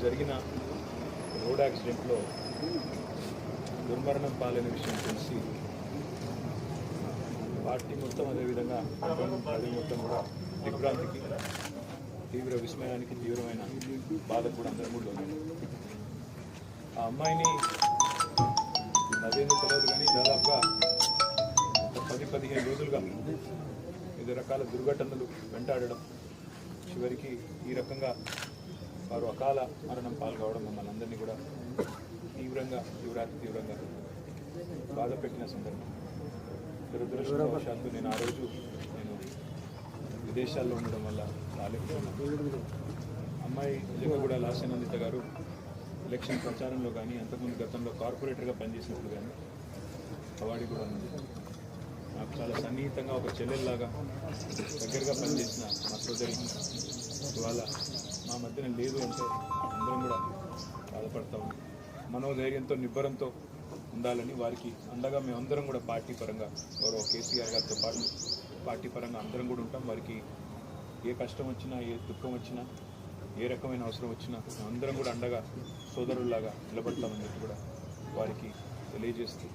జరిగిన రోడ్ యాక్సిడెంట్లో దుర్మరణం పాలైన విషయం తెలిసి పార్టీ మొత్తం అదేవిధంగా ప్రజలు మొత్తం కూడా దిగ్భ్రాంతికి, తీవ్ర విస్మయానికి, తీవ్రమైన బాధకు కూడా అందరం కూడా లోనయ్యాం. ఆ అమ్మాయిని అదేందో తెలియదు కానీ దాదాపుగా 10-15 రోజులుగా వివిధ రకాల దుర్ఘటనలు వెంటాడడం, చివరికి ఈ రకంగా వారు అకాల మరణం పాల్గొవడం మమ్మల్ని అందరినీ కూడా తీవ్రంగా బాధ పెట్టిన సందర్భం. దురదృష్టవశాత్తు నేను ఆ రోజు విదేశాల్లో ఉండడం వల్ల రాలేకపోయాను. అమ్మాయి నిజంగా కూడా లాస్యనందిత గారు ఎలక్షన్ ప్రచారంలో కానీ అంతకుముందు గతంలో కార్పొరేటర్గా పనిచేసినప్పుడు కానీ అవార్డు కూడా ఉంది. నాకు చాలా సన్నిహితంగా ఒక చెల్లెల్లాగా దగ్గరగా పనిచేసిన మా సోదరి ఇవాళ మా మధ్యన లేదు అంటే అందరం కూడా బాధపడతాము. మనోధైర్యంతో నిబ్బరంతో ఉండాలని వారికి అండగా మేమందరం కూడా పార్టీ పరంగా గౌరవ కేసీఆర్ గారితో పాటు పార్టీ పరంగా అందరం కూడా ఉంటాం. వారికి ఏ కష్టం వచ్చినా, ఏ దుఃఖం వచ్చినా, ఏ రకమైన అవసరం వచ్చినా అందరం కూడా అండగా సోదరుల్లాగా నిలబడతామని చెప్పి కూడా వారికి తెలియజేస్తూ